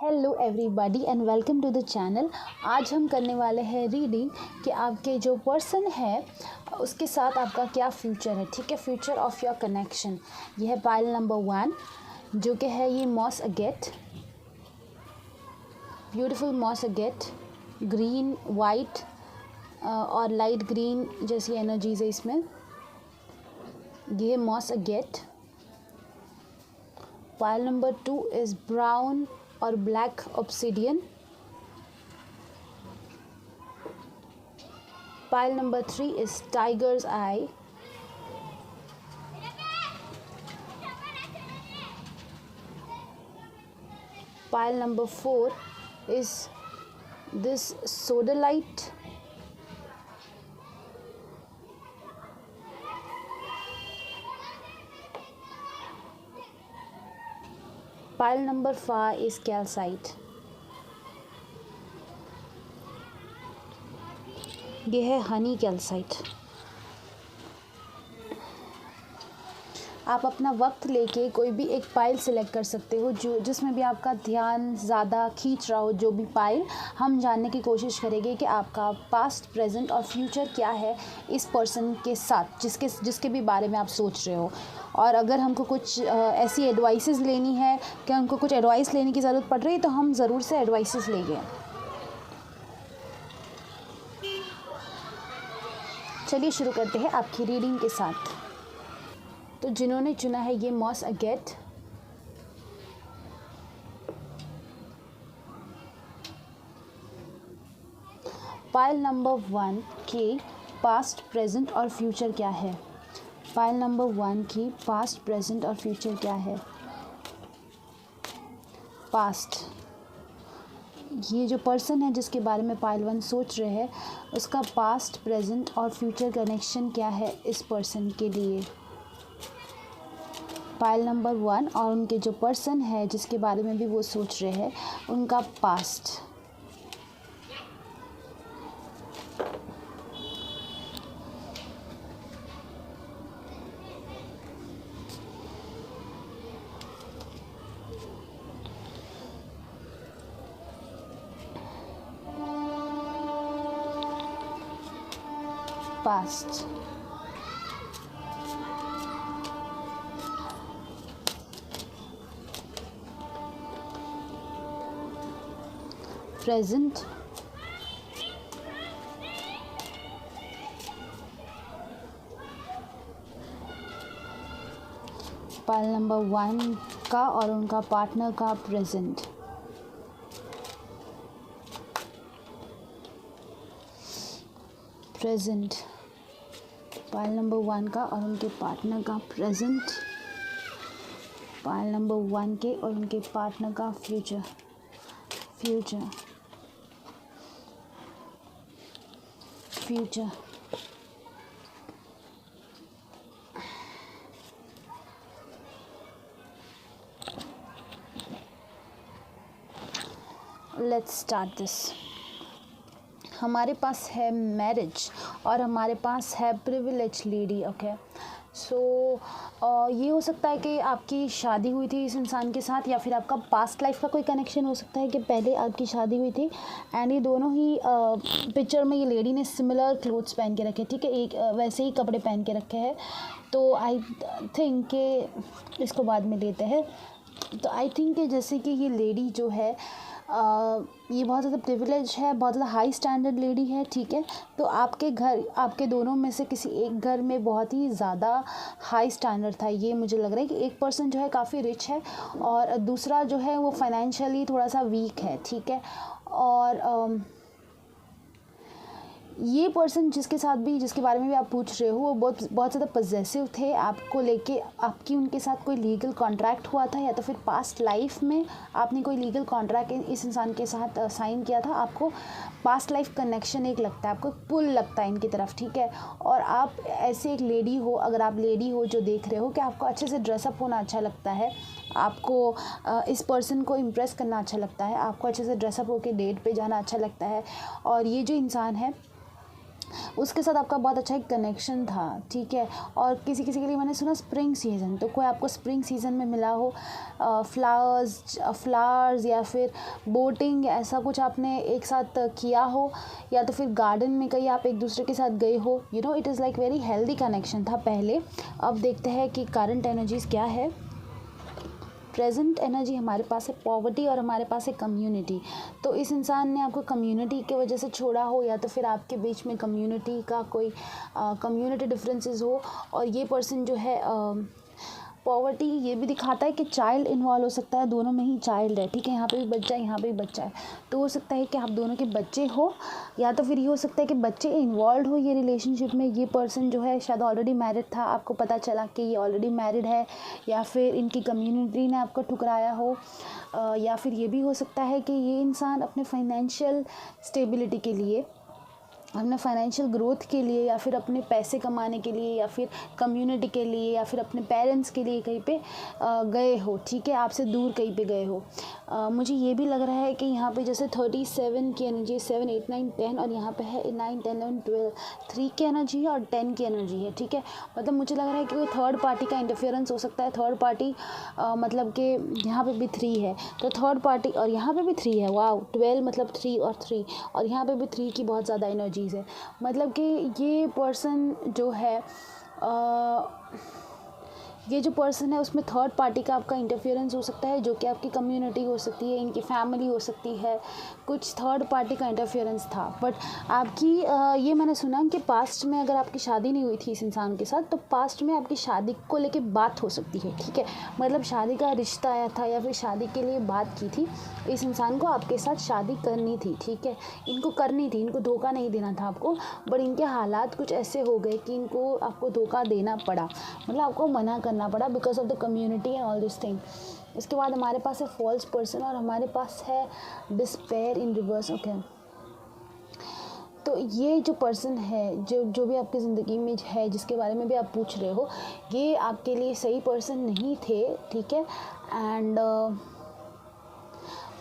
Hello everybody and welcome to the channel. आज हम करने वाले हैं रीडिंग कि आपके जो पर्सन है उसके साथ आपका क्या फ्यूचर है। ठीक है, फ्यूचर ऑफ योर कनेक्शन। ये है पाइल नंबर 1 जो कि है ये moss agate, beautiful moss agate, green white और लाइट ग्रीन जैसी एनर्जीज है इसमें। ये है moss agate. Pile number 2 is brown और black obsidian. Pile number 3 is tiger's eye. Pile number 4 is this sodalite. Pile number 5 is calcite. ये है Honey calcite. आप अपना वक्त लेके कोई भी एक पाइल सिलेक्ट कर सकते हो जो जिसमें भी आपका ध्यान ज़्यादा खींच रहा हो। जो भी पाइल, हम जानने की कोशिश करेंगे कि आपका पास्ट, प्रेजेंट और फ्यूचर क्या है इस पर्सन के साथ जिसके भी बारे में आप सोच रहे हो। और अगर हमको कुछ ऐसी एडवाइसेस लेनी है कि हमको कुछ एडवाइस लेने की ज़रूरत पड़ रही है तो हम ज़रूर से एडवाइसेस लेंगे। चलिए शुरू करते हैं आपकी रीडिंग के साथ। तो जिन्होंने चुना है ये मॉस अगेट, पाइल नंबर 1 की पास्ट, प्रेजेंट और फ्यूचर क्या है। पाइल नंबर 1 की पास्ट, प्रेजेंट और फ्यूचर क्या है। पास्ट, ये जो पर्सन है जिसके बारे में पाइल 1 सोच रहे हैं उसका पास्ट, प्रेजेंट और फ्यूचर कनेक्शन क्या है इस पर्सन के लिए। पाइल नंबर 1 और उनके जो पर्सन है जिसके बारे में भी वो सोच रहे हैं उनका past. Past, present, pile number 1 का और उनका पार्टनर का प्रेजेंट। प्रेजेंट, पाइल नंबर 1 का और उनके पार्टनर का प्रेजेंट। पाइल नंबर 1 के और उनके पार्टनर का future. Future, future, let's start this. हमारे पास है मैरिज और हमारे पास है प्रिविलेज लेडी। ओके, सो ये हो सकता है कि आपकी शादी हुई थी इस इंसान के साथ, या फिर आपका पास्ट लाइफ का कोई कनेक्शन हो सकता है कि पहले आपकी शादी हुई थी। एंड ये दोनों ही पिक्चर में ये लेडी ने सिमिलर क्लोथ्स पहन के रखे, ठीक है, एक वैसे ही कपड़े पहन के रखे हैं। तो आई थिंक कि इसको बाद में लेते हैं। तो आई थिंक कि जैसे कि ये लेडी जो है ये बहुत ज़्यादा प्रिविलेज है, बहुत ज़्यादा हाई स्टैंडर्ड लेडी है, ठीक है। तो आपके घर, आपके दोनों में से किसी एक घर में बहुत ही ज़्यादा हाई स्टैंडर्ड था। ये मुझे लग रहा है कि एक पर्सन जो है काफ़ी रिच है और दूसरा जो है वो फाइनेंशियली थोड़ा सा वीक है, ठीक है। और ये पर्सन जिसके बारे में भी आप पूछ रहे हो वो बहुत ज़्यादा पजेसिव थे आपको लेके। आपकी उनके साथ कोई लीगल कॉन्ट्रैक्ट हुआ था या तो फिर पास्ट लाइफ में आपने कोई लीगल कॉन्ट्रैक्ट इस इंसान के साथ साइन किया था। आपको पास्ट लाइफ कनेक्शन एक लगता है, आपको पुल लगता है इनकी तरफ, ठीक है। और आप ऐसे एक लेडी हो, अगर आप लेडी हो जो देख रहे हो कि आपको अच्छे से ड्रेसअप होना अच्छा लगता है, आपको इस पर्सन को इम्प्रेस करना अच्छा लगता है, आपको अच्छे से ड्रेसअप होकर डेट पे जाना अच्छा लगता है। और ये जो इंसान है उसके साथ आपका बहुत अच्छा एक कनेक्शन था, ठीक है। और किसी किसी के लिए मैंने सुना स्प्रिंग सीज़न, तो कोई आपको स्प्रिंग सीज़न में मिला हो, फ्लावर्स या फिर बोटिंग, ऐसा कुछ आपने एक साथ किया हो, या तो फिर गार्डन में कहीं आप एक दूसरे के साथ गए हो, you know it is like very healthy connection था पहले। अब देखते हैं कि करंट एनर्जीज़ क्या है। प्रेजेंट एनर्जी हमारे पास है पॉवर्टी और हमारे पास है कम्युनिटी। तो इस इंसान ने आपको कम्युनिटी की वजह से छोड़ा हो, या तो फिर आपके बीच में कम्युनिटी का कोई कम्युनिटी डिफरेंसेस हो, और ये पर्सन जो है पॉवर्टी ये भी दिखाता है कि चाइल्ड इन्वॉल्व हो सकता है, दोनों में ही चाइल्ड है, ठीक है। यहाँ पे भी बच्चा है, यहाँ पे भी बच्चा है, तो हो सकता है कि आप दोनों के बच्चे हो, या तो फिर ये हो सकता है कि बच्चे इन्वॉल्व हो ये रिलेशनशिप में। ये पर्सन जो है शायद ऑलरेडी मैरिड था, आपको पता चला कि ये ऑलरेडी मैरिड है, या फिर इनकी कम्युनिटी ने आपको ठुकराया हो, या फिर ये भी हो सकता है कि ये इंसान अपने फाइनेंशियल स्टेबिलिटी के लिए, अपने फाइनेंशियल ग्रोथ के लिए, या फिर अपने पैसे कमाने के लिए, या फिर कम्युनिटी के लिए, या फिर अपने पेरेंट्स के लिए कहीं पे गए हो, ठीक है, आपसे दूर कहीं पे गए हो। मुझे ये भी लग रहा है कि यहाँ पे जैसे 37 की एनर्जी, 7 8 9 10, और यहाँ पे है 9 10 11 12, 3 की एनर्जी है और 10 की एनर्जी है, ठीक है। मतलब मुझे लग रहा है कि कोई थर्ड पार्टी का इंटरफेरेंस हो सकता है। थर्ड पार्टी मतलब कि यहाँ पे भी 3 है, तो थर्ड पार्टी, और यहाँ पे भी 3 है, वाह, 12 मतलब 3 और 3, और यहाँ पे भी 3 की बहुत ज़्यादा एनर्जी है। मतलब कि ये पर्सन जो है ये जो पर्सन है उसमें थर्ड पार्टी का आपका इंटरफेरेंस हो सकता है, जो कि आपकी कम्युनिटी हो सकती है, इनकी फैमिली हो सकती है, कुछ थर्ड पार्टी का इंटरफेरेंस था। बट आपकी ये मैंने सुना कि पास्ट में अगर आपकी शादी नहीं हुई थी इस इंसान के साथ, तो पास्ट में आपकी शादी को लेके बात हो सकती है, ठीक है। मतलब शादी का रिश्ता आया था, या फिर शादी के लिए बात की थी, इस इंसान को आपके साथ शादी करनी थी, ठीक है, इनको करनी थी, इनको धोखा नहीं देना था आपको, बट इनके हालात कुछ ऐसे हो गए कि इनको आपको धोखा देना पड़ा, मतलब आपको मना करना पड़ा because of the community and all this thing. इसके बाद हमारे पास है फॉल्स पर्सन, और हमारे पास है डिस्पेयर इन रिवर्स, ओके। तो ये जो पर्सन है, जो भी आपकी ज़िंदगी में है, जिसके बारे में भी आप पूछ रहे हो, ये आपके लिए सही पर्सन नहीं थे, ठीक है। एंड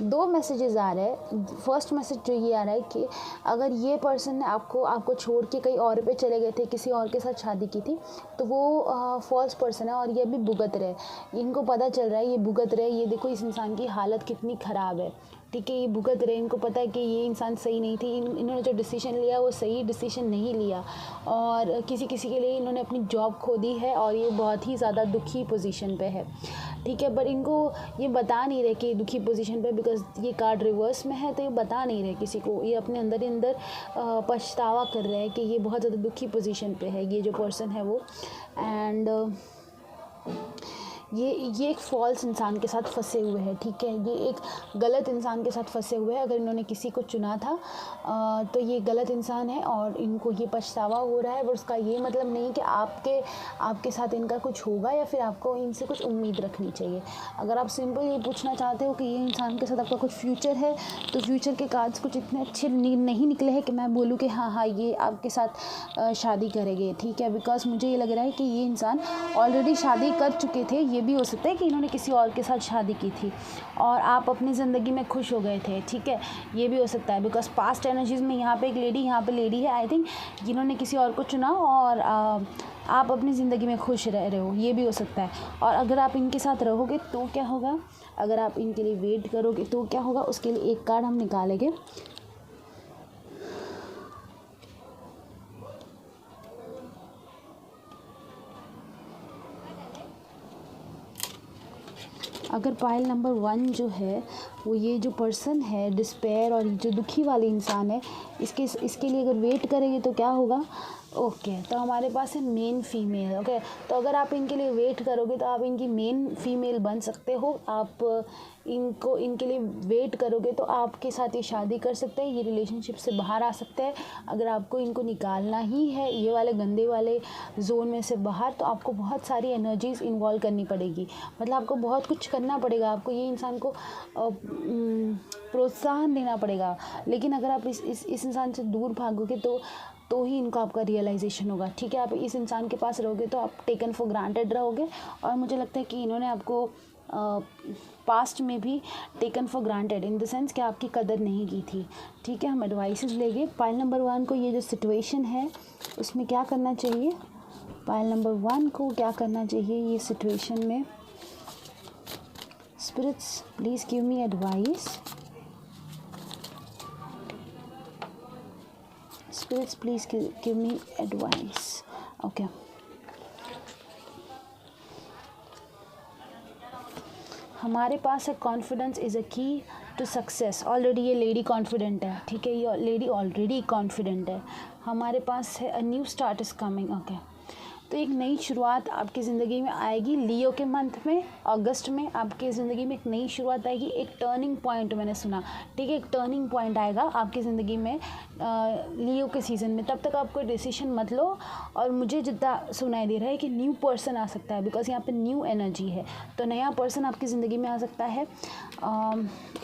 2 मैसेजेस आ रहे हैं। फर्स्ट मैसेज जो ये आ रहा है कि अगर ये पर्सन ने आपको छोड़ के कहीं और पे चले गए थे, किसी और के साथ शादी की थी, तो वो फॉल्स पर्सन है, और ये अभी भुगत रहे, इनको पता चल रहा है ये भुगत रहे। ये देखो इस इंसान की हालत कितनी ख़राब है, ठीक है, ये भुगत रहे, इनको पता है कि ये इंसान सही नहीं थी, इन्होंने जो डिसीजन लिया वो सही डिसीजन नहीं लिया, और किसी किसी के लिए इन्होंने अपनी जॉब खो दी है, और ये बहुत ही ज़्यादा दुखी पोजीशन पे है, ठीक है। बट इनको ये बता नहीं रहे कि दुखी पोजीशन पे, बिकॉज ये कार्ड रिवर्स में है, तो ये बता नहीं रहे किसी को, ये अपने अंदर ही अंदर पछतावा कर रहे हैं कि ये बहुत ज़्यादा दुखी पोजीशन पे है, ये जो पर्सन है वो। एंड ये एक फॉल्स इंसान के साथ फंसे हुए हैं, ठीक है, ये एक गलत इंसान के साथ फंसे हुए हैं। अगर इन्होंने किसी को चुना था तो ये गलत इंसान है, और इनको ये पछतावा हो रहा है, पर उसका ये मतलब नहीं कि आपके साथ इनका कुछ होगा, या फिर आपको इनसे कुछ उम्मीद रखनी चाहिए। अगर आप सिंपल ये पूछना चाहते हो कि ये इंसान के साथ आपका कुछ फ्यूचर है, तो फ्यूचर के कार्ड्स कुछ इतने अच्छे नहीं निकले हैं कि मैं बोलूँ कि हाँ ये आपके साथ शादी करेंगे, ठीक है। बिकॉज मुझे ये लग रहा है कि ये इंसान ऑलरेडी शादी कर चुके थे, ये भी हो सकता है कि इन्होंने किसी और के साथ शादी की थी और आप अपनी ज़िंदगी में खुश हो गए थे, ठीक है, ये भी हो सकता है। बिकॉज पास्ट एनर्जीज़ में यहाँ पे एक लेडी, यहाँ पे लेडी है, आई थिंक जिन्होंने किसी और को चुना, और आप अपनी ज़िंदगी में खुश रह रहे हो, ये भी हो सकता है। और अगर आप इनके साथ रहोगे तो क्या होगा, अगर आप इनके लिए वेट करोगे तो क्या होगा, उसके लिए एक कार्ड हम निकालेंगे। अगर पाइल नंबर 1 जो है वो ये जो पर्सन है डिस्पेयर, और जो दुखी वाली इंसान है, इसके लिए अगर वेट करेंगे तो क्या होगा, ओके। तो हमारे पास है मेन फीमेल, ओके। तो अगर आप इनके लिए वेट करोगे तो आप इनकी मेन फीमेल बन सकते हो, आप इनके लिए वेट करोगे तो आपके साथ ये शादी कर सकते हैं, ये रिलेशनशिप से बाहर आ सकते हैं। अगर आपको इनको निकालना ही है ये वाले गंदे वाले जोन में से बाहर, तो आपको बहुत सारी एनर्जीज़ इन्वॉल्व करनी पड़ेगी, मतलब आपको बहुत कुछ करना पड़ेगा, आपको ये इंसान को प्रोत्साहन देना पड़ेगा। लेकिन अगर आप इस इंसान से दूर भागोगे तो ही इनको आपका रियलाइजेशन होगा, ठीक है। आप इस इंसान के पास रहोगे तो आप टेकन फॉर ग्रांटेड रहोगे, और मुझे लगता है कि इन्होंने आपको पास्ट में भी taken for granted, in the sense कि आपकी कदर नहीं की थी। ठीक है, हम एडवाइसेस लेंगे। पाइल नंबर 1 को ये जो सिचुएशन है उसमें क्या करना चाहिए, पाइल नंबर 1 को क्या करना चाहिए ये सिचुएशन में। Spirits please give me advice, spirits please give me advice. Okay, हमारे पास है confidence is a key to success. Already ये लेडी कॉन्फिडेंट है। ठीक है, ये लेडी ऑलरेडी कॉन्फिडेंट है। हमारे पास है a new start is coming. Okay, तो एक नई शुरुआत आपकी ज़िंदगी में आएगी। लियो के मंथ में, अगस्त में आपकी ज़िंदगी में एक नई शुरुआत आएगी। एक टर्निंग पॉइंट मैंने सुना, ठीक है, एक टर्निंग पॉइंट आएगा आपकी ज़िंदगी में लियो के सीज़न में। तब तक आप कोई डिसीजन मत लो। और मुझे जितना सुनाई दे रहा है कि न्यू पर्सन आ सकता है, बिकॉज यहाँ पे न्यू एनर्जी है, तो नया पर्सन आपकी ज़िंदगी में आ सकता है।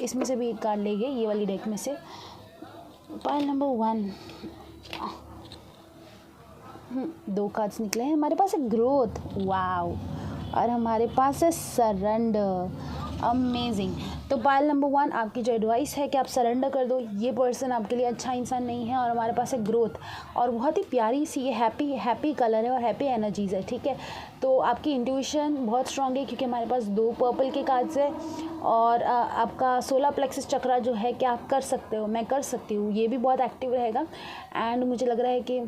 इसमें से भी एक कार्ड लेंगे, ये वाली डेक में से। पाइल नंबर 1, 2 कार्ड्स निकले हैं। हमारे पास है ग्रोथ, वाओ, और हमारे पास है सरेंडर, अमेजिंग। तो पाइल नंबर 1 आपकी जो एडवाइस है कि आप सरेंडर कर दो, ये पर्सन आपके लिए अच्छा इंसान नहीं है। और हमारे पास है ग्रोथ, और बहुत ही प्यारी सी ये हैप्पी कलर है और हैप्पी एनर्जीज़ है। ठीक है, तो आपकी इंट्यूशन बहुत स्ट्रांग है, क्योंकि हमारे पास 2 पर्पल के कार्ड्स है। और आपका सोलर प्लेक्सस चक्रा जो है कि आप कर सकते हो, मैं कर सकती हूँ, ये भी बहुत एक्टिव रहेगा। एंड मुझे लग रहा है कि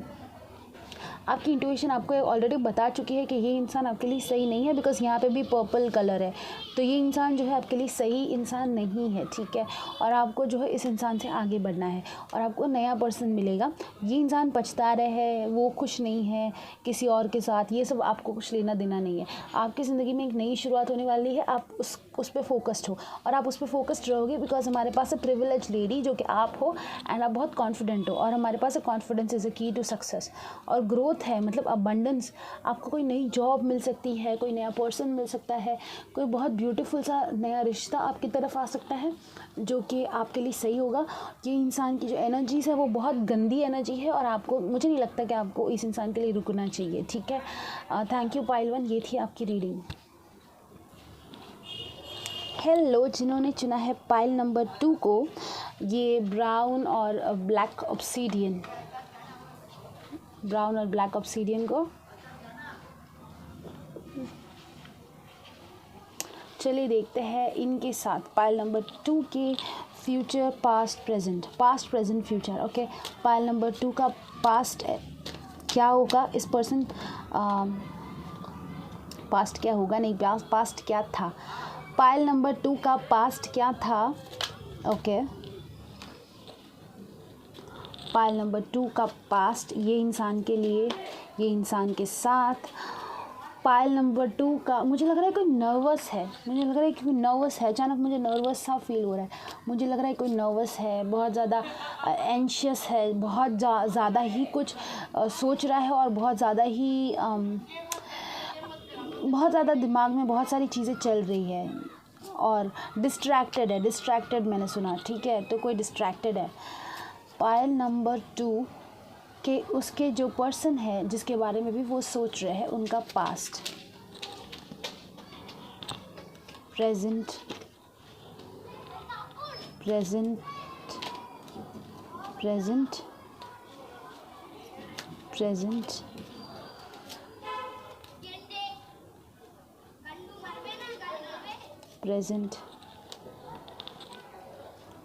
आपकी इंट्यूशन आपको ऑलरेडी बता चुकी है कि ये इंसान आपके लिए सही नहीं है, बिकॉज़ यहाँ पे भी पर्पल कलर है। तो ये इंसान जो है आपके लिए सही इंसान नहीं है। ठीक है, और आपको जो है इस इंसान से आगे बढ़ना है, और आपको नया पर्सन मिलेगा। ये इंसान पछता रहे है, वो खुश नहीं है किसी और के साथ, ये सब आपको कुछ लेना देना नहीं है। आपकी ज़िंदगी में एक नई शुरुआत होने वाली है, आप उस पर फोकस्ड हो, और आप उस पर फोकस्ड रहोगे, बिकॉज हमारे पास है प्रिविलेज लेडी जो कि आप हो, एंड आप बहुत कॉन्फिडेंट हो। और हमारे पास है confidence is a key to success, और ग्रोथ है, मतलब अबंडेंस। आपको कोई नई जॉब मिल सकती है, कोई नया पर्सन मिल सकता है, कोई बहुत ब्यूटीफुल सा नया रिश्ता आपकी तरफ आ सकता है जो कि आपके लिए सही होगा। ये इंसान की जो एनर्जीज़ है वो बहुत गंदी एनर्जी है, और आपको, मुझे नहीं लगता कि आपको इस इंसान के लिए रुकना चाहिए। ठीक है, थैंक यू पाइल 1, ये थी आपकी रीडिंग। हेलो, जिन्होंने चुना है पाइल नंबर 2 को, ये ब्राउन और ब्लैक ऑब्सीडियन, ब्राउन और ब्लैक ऑब्सीडियन को, चलिए देखते हैं इनके साथ पाइल नंबर 2 के future, past present future. Okay, pile number 2 का पास्ट क्या होगा, इस पर्सन पास्ट क्या होगा, नहीं, पास्ट क्या था। पाइल नंबर 2 का पास्ट क्या था। ओके, पाइल नंबर 2 का पास्ट, ये इंसान के लिए, ये इंसान के साथ। पाइल नंबर 2 का, मुझे लग रहा है कोई नर्वस है, मुझे लग रहा है कि कोई नर्वस है। अचानक मुझे नर्वस सा फील हो रहा है, मुझे लग रहा है कोई नर्वस है, बहुत ज़्यादा एंशियस है, बहुत ज़्यादा ही कुछ सोच रहा है, और बहुत ज़्यादा दिमाग में बहुत सारी चीज़ें चल रही है, और डिस्ट्रैक्टेड मैंने सुना। ठीक है, तो कोई डिस्ट्रैक्टेड है। पाइल नंबर 2 के उसके जो पर्सन है जिसके बारे में भी वो सोच रहे हैं, उनका past, present,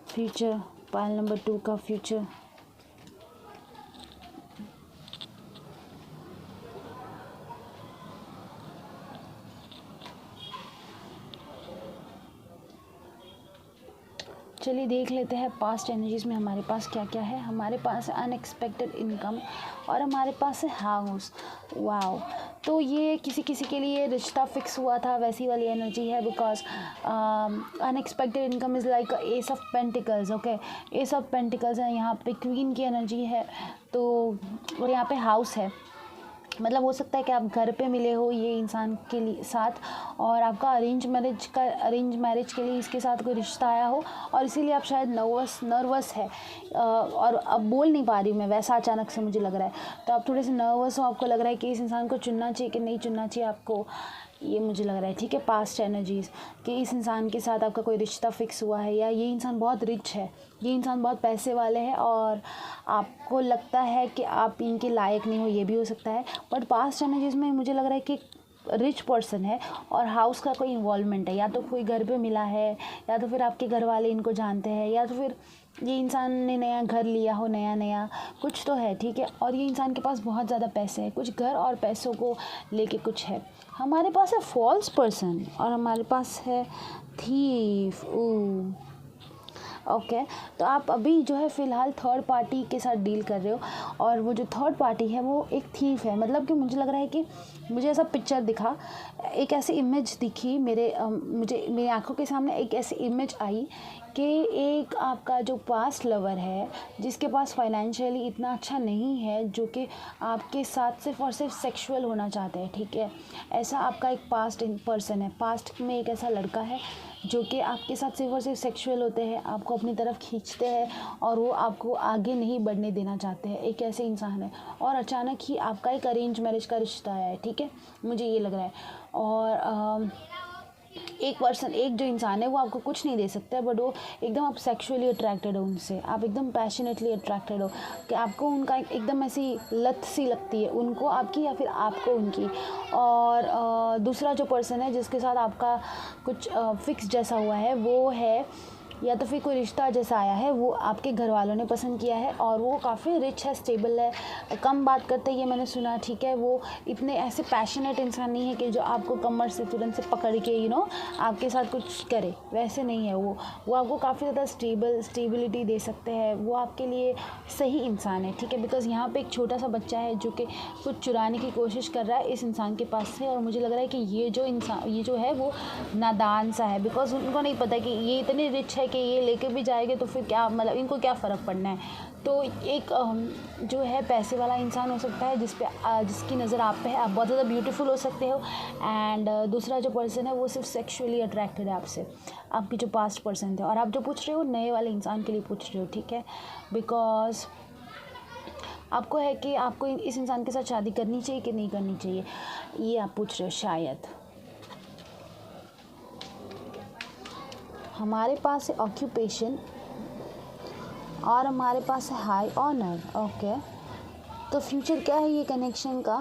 future. Pile number 2 का फ्यूचर, चलिए देख लेते हैं पास्ट एनर्जीज़ में हमारे पास क्या क्या है। हमारे पास है अनएक्सपेक्टेड इनकम, और हमारे पास है हाउस, वाओ। तो ये किसी के लिए रिश्ता फिक्स हुआ था, वैसी वाली एनर्जी है, because unexpected income is like S of pentacles. Okay, S of pentacles है, यहाँ पे क्वीन की एनर्जी है, तो और यहाँ पे हाउस है, मतलब हो सकता है कि आप घर पे मिले हो ये इंसान के लिए साथ, और आपका अरेंज मैरिज के लिए इसके साथ कोई रिश्ता आया हो, और इसीलिए आप शायद नर्वस है, और अब बोल नहीं पा रही हूँ मैं, वैसा अचानक से मुझे लग रहा है। तो आप थोड़े से नर्वस हो, आपको लग रहा है कि इस इंसान को चुनना चाहिए कि नहीं चुनना चाहिए आपको, ये मुझे लग रहा है, ठीक है। पास्ट एनर्जीज़ कि इस इंसान के साथ आपका कोई रिश्ता फिक्स हुआ है, या ये इंसान बहुत रिच है, ये इंसान बहुत पैसे वाले हैं और आपको लगता है कि आप इनके लायक नहीं हो, ये भी हो सकता है। बट पास्ट एनर्जीज़ में मुझे लग रहा है कि रिच पर्सन है और हाउस का कोई इन्वॉल्वमेंट है, या तो कोई घर पे मिला है, या तो फिर आपके घर वाले इनको जानते हैं, या तो फिर ये इंसान ने नया घर लिया हो, नया नया कुछ तो है, ठीक है। और ये इंसान के पास बहुत ज़्यादा पैसे हैं, कुछ घर और पैसों को लेके कुछ है। हमारे पास है फॉल्स पर्सन और हमारे पास है थीफ। ओके, तो आप अभी जो है फ़िलहाल थर्ड पार्टी के साथ डील कर रहे हो, और वो जो थर्ड पार्टी है वो एक थीफ है। मतलब कि मुझे लग रहा है कि मुझे ऐसा पिक्चर दिखा, एक ऐसी इमेज दिखी मुझे मेरी आंखों के सामने एक ऐसी इमेज आई कि एक आपका जो पास्ट लवर है, जिसके पास फाइनेंशियली इतना अच्छा नहीं है, जो कि आपके साथ सिर्फ और सिर्फ सेक्सुअल होना चाहते हैं, ठीक है। ऐसा आपका एक पास्ट पर्सन है, पास्ट में एक ऐसा लड़का है जो कि आपके साथ सिर्फ और सिर्फ सेक्सुअल होते हैं, आपको अपनी तरफ खींचते हैं और वो आपको आगे नहीं बढ़ने देना चाहते हैं। एक ऐसे इंसान है और अचानक ही आपका एक अरेंज मैरिज का रिश्ता आया है, ठीक है, मुझे ये लग रहा है। और एक जो इंसान है वो आपको कुछ नहीं दे सकता है, बट वो एकदम आप सेक्सुअली अट्रैक्टेड हो उनसे, आप एकदम पैशनेटली अट्रैक्टेड हो कि आपको उनका एकदम ऐसी लत सी लगती है, उनको आपकी या फिर आपको उनकी। और दूसरा जो पर्सन है जिसके साथ आपका कुछ फिक्स जैसा हुआ है, वो है या तो फिर कोई रिश्ता जैसा आया है, वो आपके घर वालों ने पसंद किया है और वो काफ़ी रिच है, स्टेबल है, कम बात करते हैं, ये मैंने सुना, ठीक है। वो इतने ऐसे पैशनेट इंसान नहीं है कि जो आपको कमर से तुरंत से पकड़ के आपके साथ कुछ करे, वैसे नहीं है वो आपको काफ़ी ज़्यादा स्टेबिलिटी दे सकते हैं, वो आपके लिए सही इंसान है, ठीक है। बिकॉज़ यहाँ पे एक छोटा सा बच्चा है जो कि कुछ चुराने की कोशिश कर रहा है इस इंसान के पास से, और मुझे लग रहा है कि ये जो है वो नादान सा है, बिकॉज़ उनको नहीं पता कि ये इतने रिच है कि ये लेके भी जाएंगे तो फिर क्या, मतलब इनको क्या फ़र्क पड़ना है। तो एक जो है पैसे वाला इंसान हो सकता है जिसकी नज़र आप पे है, आप बहुत ज़्यादा ब्यूटीफुल हो सकते हो। एंड दूसरा जो पर्सन है वो सिर्फ सेक्सुअली अट्रैक्टेड है आपसे, आपकी जो पास्ट पर्सन थे। और आप जो पूछ रहे हो नए वाले इंसान के लिए पूछ रहे हो, ठीक है, बिकॉज आपको है कि आपको इस इंसान के साथ शादी करनी चाहिए कि नहीं करनी चाहिए, ये आप पूछ रहे हो शायद। हमारे पास है ऑक्यूपेशन और हमारे पास है हाई ऑनर। ओके, तो फ्यूचर क्या है ये कनेक्शन का?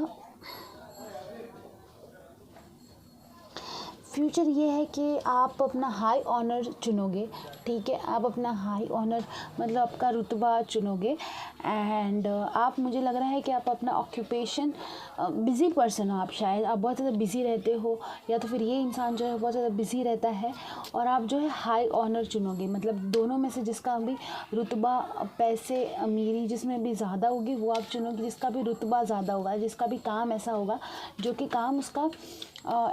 फ्यूचर ये है कि आप अपना हाई ऑनर चुनोगे, ठीक है, आप अपना हाई ऑनर मतलब आपका रुतबा चुनोगे। एंड आप, मुझे लग रहा है कि आप अपना ऑक्यूपेशन, बिज़ी पर्सन हो आप, शायद आप बहुत ज़्यादा बिज़ी रहते हो, या तो फिर ये इंसान जो है बहुत ज़्यादा बिज़ी रहता है, और आप जो है हाई ऑनर चुनोगे। मतलब दोनों में से जिसका भी रुतबा, पैसे, अमीरी जिसमें भी ज़्यादा होगी वो आप चुनोगे, जिसका भी रुतबा ज़्यादा होगा, जिसका भी काम ऐसा होगा जो कि काम उसका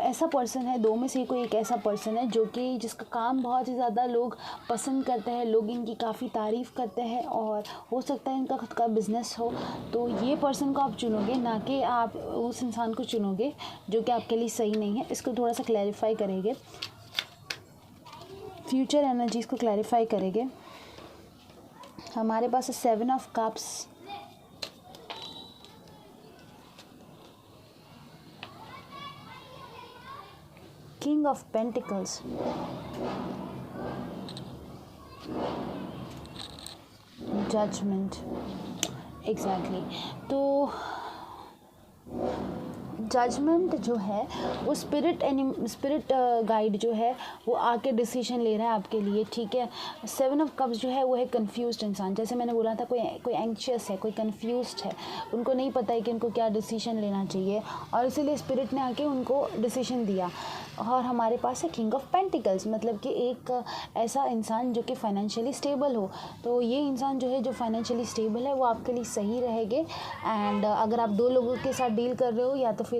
ऐसा पर्सन है, दो में से कोई एक ऐसा पर्सन है जो कि जिसका काम बहुत ही ज़्यादा लोग पसंद करते हैं, लोग इनकी काफ़ी तारीफ़ करते हैं, और हो सकता है इनका खुद का बिज़नेस हो। तो ये पर्सन को आप चुनोगे, ना कि आप उस इंसान को चुनोगे जो कि आपके लिए सही नहीं है। इसको थोड़ा सा क्लैरिफाई करेंगे, फ्यूचर एनर्जीज़ को क्लैरिफाई करेंगे। हमारे पास है 7 of cups, king of pentacles, judgement, exactly. तो जजमेंट जो है वो स्पिरिट गाइड जो है वो आके डिसीजन ले रहा है आपके लिए, ठीक है। 7 ऑफ कप्स जो है वो है कंफ्यूज्ड इंसान, जैसे मैंने बोला था, कोई एंग्शियस है, कोई कंफ्यूज्ड है, उनको नहीं पता है कि उनको क्या डिसीजन लेना चाहिए, और इसीलिए स्पिरिट ने आके उनको डिसीजन दिया। और हमारे पास है किंग ऑफ पेंटिकल्स, मतलब कि एक ऐसा इंसान जो कि फाइनेंशियली स्टेबल हो। तो ये इंसान जो है जो फाइनेंशियली स्टेबल है वो आपके लिए सही रहेंगे। एंड अगर आप दो लोगों के साथ डील कर रहे हो, या तो फिर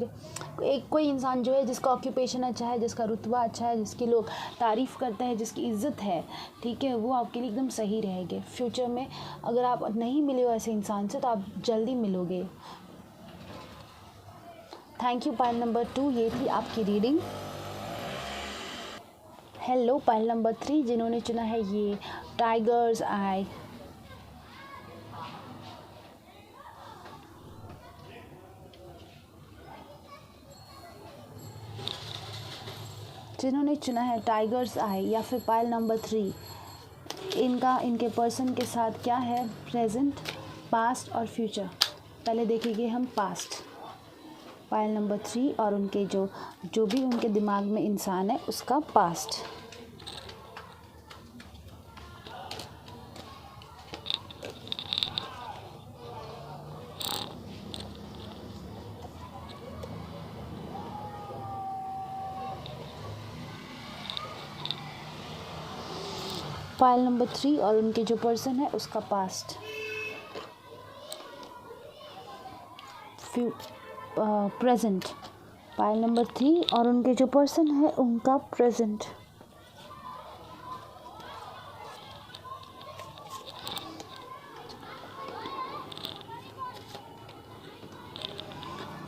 कोई इंसान जो है जिसका ऑक्यूपेशन अच्छा है, जिसका रुतबा अच्छा है, जिसकी लोग तारीफ़ करते हैं, जिसकी इज़्ज़त है, ठीक है, वो आपके लिए एकदम सही रहेंगे फ्यूचर में। अगर आप नहीं मिले हो ऐसे इंसान से तो आप जल्दी मिलोगे। थैंक यू पाइल नंबर 2, ये थी आपकी रीडिंग। हेलो पाइल नंबर 3 जिन्होंने चुना है ये टाइगर्स आई। जिन्होंने चुना है टाइगर्स आई या फिर पाइल नंबर 3, इनके पर्सन के साथ क्या है, प्रेजेंट, पास्ट और फ्यूचर। पहले देखेंगे हम पास्ट, पाइल नंबर 3 और उनके जो भी उनके दिमाग में इंसान है उसका पास्ट। पाइल नंबर 3 और उनके जो पर्सन है उसका पास्ट। प्रेजेंट, पाइल नंबर 3 और उनके जो पर्सन है उनका प्रेजेंट।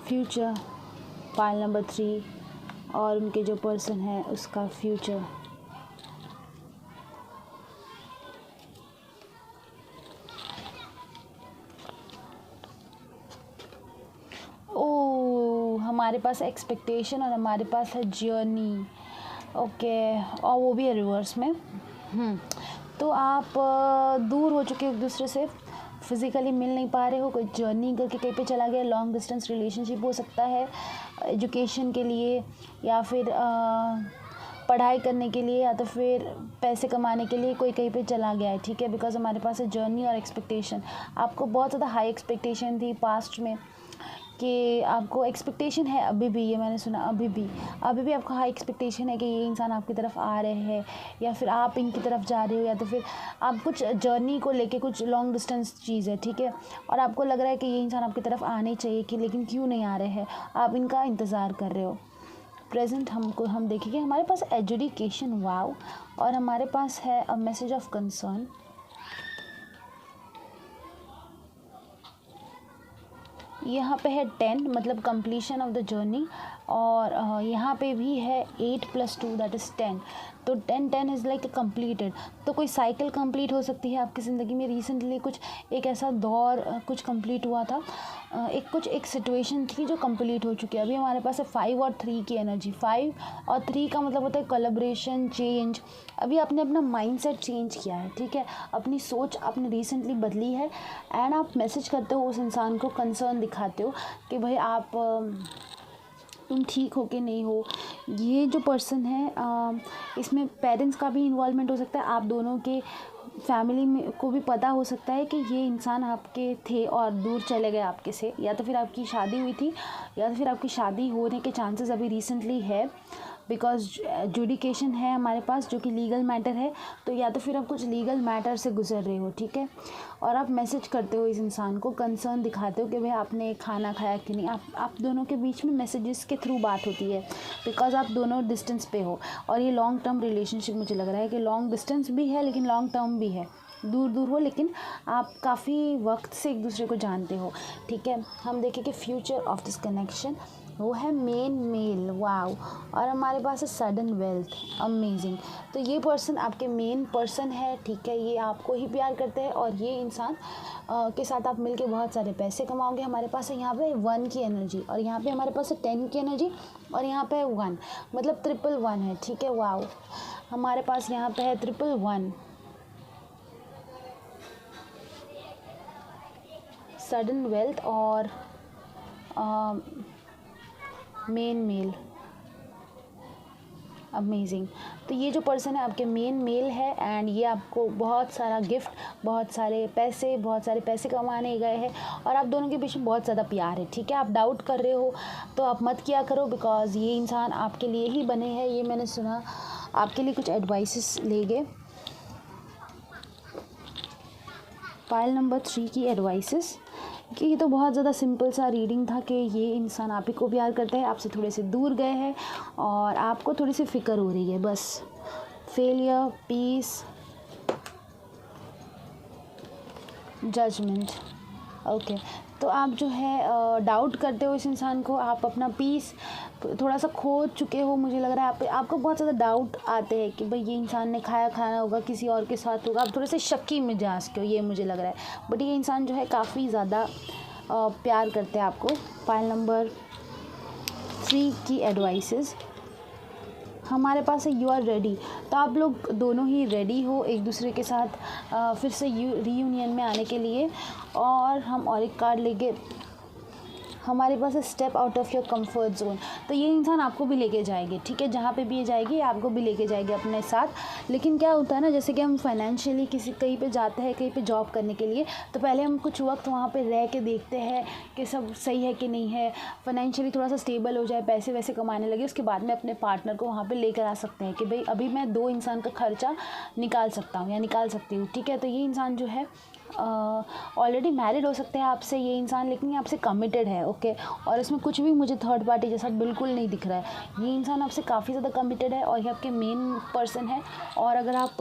फ्यूचर, पाइल नंबर 3 और उनके जो पर्सन है उसका फ्यूचर। हमारे पास एक्सपेक्टेशन और हमारे पास है जर्नी। ओके, और वो भी है रिवर्स में। तो आप दूर हो चुके हो एक दूसरे से, फिज़िकली मिल नहीं पा रहे हो, कोई जर्नी करके कहीं पे चला गया, लॉन्ग डिस्टेंस रिलेशनशिप हो सकता है एजुकेशन के लिए या फिर पढ़ाई करने के लिए या तो फिर पैसे कमाने के लिए कोई कहीं पे चला गया है, ठीक है। बिकॉज हमारे पास है जर्नी और एक्सपेक्टेशन। आपको बहुत ज़्यादा हाई एक्सपेक्टेशन थी पास्ट में कि आपको एक्सपेक्टेशन है अभी भी, ये मैंने सुना अभी भी आपको हाई एक्सपेक्टेशन है कि ये इंसान आपकी तरफ आ रहे हैं या फिर आप इनकी तरफ जा रहे हो या तो फिर आप कुछ जर्नी को लेके कुछ लॉन्ग डिस्टेंस चीज़ है, ठीक है। और आपको लग रहा है कि ये इंसान आपकी तरफ आने चाहिए कि लेकिन क्यों नहीं आ रहे हैं, आप इनका इंतज़ार कर रहे हो। प्रेजेंट हम देखेंगे, हमारे पास एजुकेशन, वाव, और हमारे पास है अ मैसेज ऑफ कंसर्न। यहाँ पे है 10 मतलब कंप्लीशन ऑफ द जर्नी, और यहाँ पे भी है 8 + 2 दैट इज़ 10। तो 10 इज़ लाइक कंप्लीटेड। तो कोई साइकिल कंप्लीट हो सकती है आपकी ज़िंदगी में। रिसेंटली कुछ एक ऐसा दौर कुछ कंप्लीट हुआ था, एक सिचुएशन थी जो कंप्लीट हो चुकी है। अभी हमारे पास है 5 और 3 की एनर्जी। 5 और 3 का मतलब होता है कोलैबोरेशन, चेंज। अभी आपने अपना माइंडसेट चेंज किया है, ठीक है, अपनी सोच आपने रिसेंटली बदली है एंड आप मैसेज करते हो उस इंसान को, कंसर्न दिखाते हो कि भाई आप तुम ठीक हो कि नहीं हो। ये जो पर्सन है इसमें पेरेंट्स का भी इन्वॉल्वमेंट हो सकता है, आप दोनों के फैमिली में को भी पता हो सकता है कि ये इंसान आपके थे और दूर चले गए आपके से, या तो फिर आपकी शादी हुई थी या तो फिर आपकी शादी होने के चांसेस अभी रिसेंटली है। बिकॉज जुडिकेशन है हमारे पास जो कि लीगल मैटर है, तो या तो फिर आप कुछ लीगल मैटर से गुजर रहे हो, ठीक है। और आप मैसेज करते हो इस इंसान को, कंसर्न दिखाते हो कि भाई आपने खाना खाया कि नहीं। आप दोनों के बीच में मैसेजेस के थ्रू बात होती है बिकॉज आप दोनों डिस्टेंस पे हो। और ये लॉन्ग टर्म रिलेशनशिप मुझे लग रहा है कि लॉन्ग डिस्टेंस भी है लेकिन लॉन्ग टर्म भी है, दूर हो लेकिन आप काफ़ी वक्त से एक दूसरे को जानते हो, ठीक है। हम देखें कि फ्यूचर ऑफ दिस कनेक्शन वो है मेन मेल, वाव। और हमारे पास है सडन वेल्थ, अमेजिंग। तो ये पर्सन आपके मेन पर्सन है, ठीक है। ये आपको ही प्यार करते हैं और ये इंसान के साथ आप मिलके बहुत सारे पैसे कमाओगे। हमारे पास है यहाँ पे 1 की एनर्जी और यहाँ पे हमारे पास है 10 की एनर्जी और यहाँ पे 1 मतलब 111 है, ठीक है, वाव। हमारे पास यहाँ पे है 111, सडन वेल्थ और मेन मेल, अमेजिंग। तो ये जो पर्सन है आपके मेन मेल है एंड ये आपको बहुत सारा गिफ्ट, बहुत सारे पैसे कमाने गए हैं और आप दोनों के बीच में बहुत ज़्यादा प्यार है, ठीक है। आप डाउट कर रहे हो तो आप मत किया करो बिकॉज ये इंसान आपके लिए ही बने हैं। ये मैंने सुना, आपके लिए कुछ एडवाइसेस ले गए। पाइल नंबर 3 की एडवाइसेस, कि ये तो बहुत ज़्यादा सिंपल सा रीडिंग था कि ये इंसान आप ही को प्यार करता है, आपसे थोड़े से दूर गए हैं और आपको थोड़ी सी फ़िक्र हो रही है बस। Failure, peace, judgement, okay. तो आप जो है डाउट करते हो इस इंसान को, आप अपना पीस थोड़ा सा खो चुके हो। मुझे लग रहा है आपको बहुत ज़्यादा डाउट आते हैं कि भाई ये इंसान ने खाना होगा, किसी और के साथ होगा। आप थोड़े से शक्की मिजाज के हो, ये मुझे लग रहा है। बट ये इंसान जो है काफ़ी ज़्यादा प्यार करते हैं आपको। फाइल नंबर 3 की एडवाइसेस, हमारे पास है यू आर रेडी। तो आप लोग दोनों ही रेडी हो एक दूसरे के साथ फिर से रीयूनियन में आने के लिए। और हम और एक कार्ड लेंगे। हमारे पास है step out of your comfort zone. तो ये इंसान आपको भी लेके जाएगी, ठीक है, जहाँ पे भी ये जाएगी आपको भी लेके जाएगी अपने साथ। लेकिन क्या होता है ना, जैसे कि हम फाइनेंशियली किसी कहीं पे जाते हैं, कहीं पे जॉब करने के लिए, तो पहले हम कुछ वक्त वहाँ पे रह के देखते हैं कि सब सही है कि नहीं है, फाइनेंशियली थोड़ा सा स्टेबल हो जाए, पैसे वैसे कमाने लगे, उसके बाद में अपने पार्टनर को वहाँ पर लेकर आ सकते हैं कि भाई अभी मैं 2 इंसान का खर्चा निकाल सकता हूँ या निकाल सकती हूँ, ठीक है। तो ये इंसान जो है ऑलरेडी मैरिड हो सकते हैं आपसे ये इंसान, लेकिन ये आपसे कमिटेड है, ओके। और इसमें कुछ भी मुझे थर्ड पार्टी जैसा बिल्कुल नहीं दिख रहा है। ये इंसान आपसे काफ़ी ज़्यादा कमिटेड है और ये आपके मेन पर्सन है। और अगर आप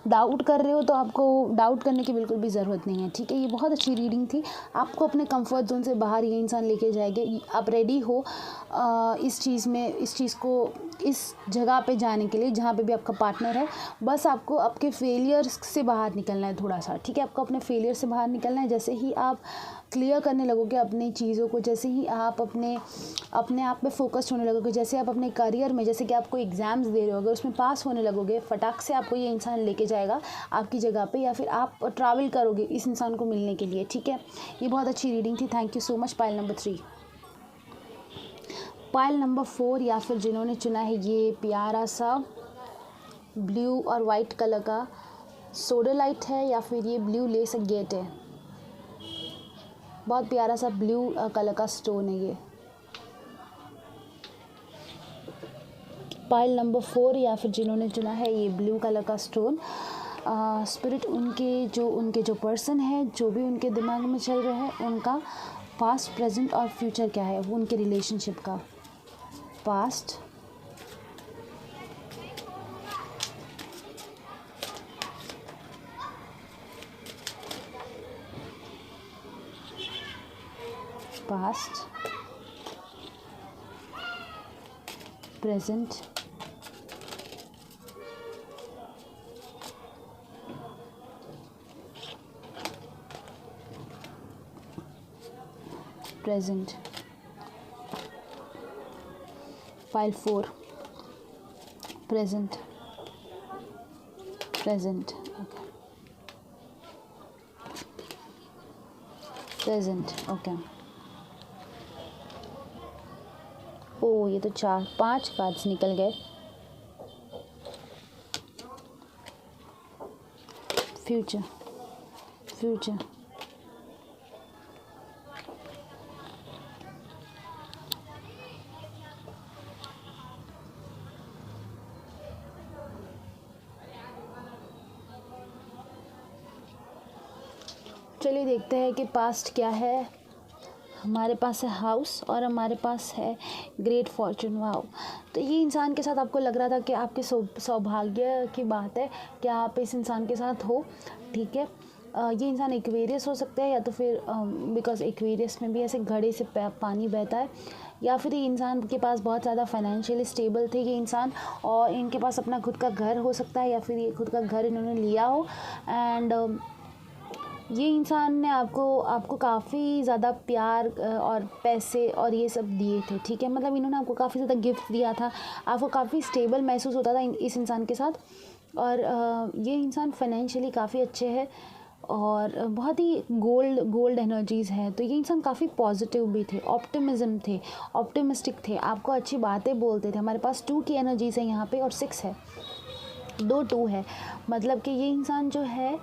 डाउट कर रहे हो तो आपको डाउट करने की बिल्कुल भी ज़रूरत नहीं है, ठीक है। ये बहुत अच्छी रीडिंग थी। आपको अपने कंफर्ट जोन से बाहर ये इंसान लेके जाएंगे। आप रेडी हो इस चीज़ को इस जगह पे जाने के लिए जहाँ पे भी आपका पार्टनर है। बस आपको आपके फेलियर्स से बाहर निकलना है थोड़ा सा, ठीक है। आपको अपने फेलियर से बाहर निकलना है। जैसे ही आप क्लियर करने लगोगे अपनी चीज़ों को, जैसे ही आप अपने आप पे फोकस्ड होने लगोगे, जैसे आप अपने करियर में, जैसे कि आप कोई एग्ज़ाम्स दे रहे हो, अगर उसमें पास होने लगोगे, फटाक से आपको ये इंसान लेके जाएगा आपकी जगह पे, या फिर आप ट्रैवल करोगे इस इंसान को मिलने के लिए, ठीक है। ये बहुत अच्छी रीडिंग थी। Thank you so much. Pile number 3। Pile number 4 या फिर जिन्होंने चुना है ये प्यारा सा ब्लू और वाइट कलर का सोडोलाइट है, या फिर ये ब्लू लेस गेट है। बहुत प्यारा सा ब्लू कलर का स्टोन है ये। पाइल नंबर 4 या फिर जिन्होंने चुना है ये ब्लू कलर का स्टोन, स्पिरिट उनके जो पर्सन है, जो भी उनके दिमाग में चल रहा है, उनका पास्ट, प्रेजेंट और फ्यूचर क्या है, वो उनके रिलेशनशिप का past, present present. Pile 4 present okay. ओ ये तो 5 कार्ड्स निकल गए। फ्यूचर चलिए देखते हैं कि पास्ट क्या है। हमारे पास है हाउस और हमारे पास है ग्रेट फॉर्चून। वाओ। तो ये इंसान के साथ आपको लग रहा था कि आपके सौभाग्य की बात है कि आप इस इंसान के साथ हो, ठीक है। ये इंसान एक्वेरियस हो सकता है, या तो फिर बिकॉज एक्वेरियस में भी ऐसे घड़े से पानी बहता है, या फिर ये इंसान के पास बहुत ज़्यादा फाइनेंशियली स्टेबल थे ये इंसान, और इनके पास अपना खुद का घर हो सकता है, या फिर ये खुद का घर इन्होंने लिया हो। एंड ये इंसान ने आपको काफ़ी ज़्यादा प्यार और पैसे और ये सब दिए थे, ठीक है। मतलब इन्होंने आपको काफ़ी ज़्यादा गिफ्ट दिया था, आपको काफ़ी स्टेबल महसूस होता था इस इंसान के साथ। और ये इंसान फाइनेंशियली काफ़ी अच्छे है और बहुत ही गोल्ड एनर्जीज़ है। तो ये इंसान काफ़ी पॉजिटिव भी थे, ऑप्टिमिस्टिक थे, आपको अच्छी बातें बोलते थे। हमारे पास 2 की एनर्जीज़ है यहाँ पे और 6 है, 2 है। मतलब कि ये इंसान जो है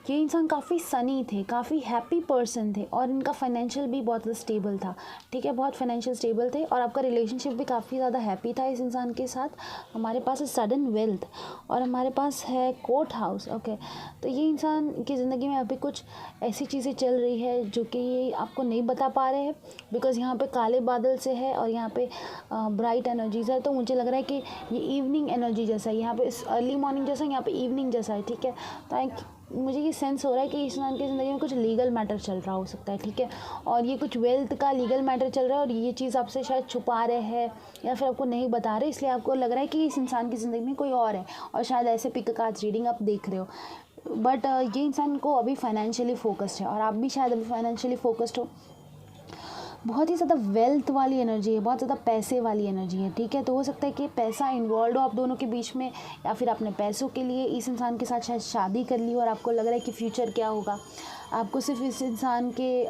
ये इंसान काफ़ी सनी थे, काफ़ी हैप्पी पर्सन थे, और इनका फाइनेंशियल भी बहुत ज़्यादा स्टेबल था, ठीक है। बहुत फाइनेंशियल स्टेबल थे और आपका रिलेशनशिप भी काफ़ी ज़्यादा हैप्पी था इस इंसान के साथ। हमारे पास है सडन वेल्थ और हमारे पास है कोर्ट हाउस, ओके। तो ये इंसान की ज़िंदगी में अभी कुछ ऐसी चीज़ें चल रही है जो कि ये आपको नहीं बता पा रहे हैं, बिकॉज़ यहाँ पे काले बादल से है और यहाँ पे ब्राइट एनर्जीज़ है। तो मुझे लग रहा है कि ये इवनिंग एनर्जी जैसा है, यहाँ पे अर्ली मॉर्निंग जैसा, यहाँ पे इवनिंग जैसा है, ठीक है। तो मुझे ये सेंस हो रहा है कि इस इंसान की ज़िंदगी में कुछ लीगल मैटर चल रहा हो सकता है, ठीक है। और ये कुछ वेल्थ का लीगल मैटर चल रहा है और ये चीज़ आपसे शायद छुपा रहे हैं या फिर आपको नहीं बता रहे, इसलिए आपको लग रहा है कि इस इंसान की ज़िंदगी में कोई और है, और शायद ऐसे पिक कार्ड्स रीडिंग आप देख रहे हो। बट ये इंसान को अभी फाइनेंशियली फोकस्ड है और आप भी शायद अभी फाइनेंशियली फोकस्ड हो। बहुत ही ज़्यादा वेल्थ वाली एनर्जी है, बहुत ज़्यादा पैसे वाली एनर्जी है, ठीक है। तो हो सकता है कि पैसा इन्वॉल्व हो आप दोनों के बीच में, या फिर आपने पैसों के लिए इस इंसान के साथ शायद शादी कर ली और आपको लग रहा है कि फ्यूचर क्या होगा। आपको सिर्फ इस इंसान के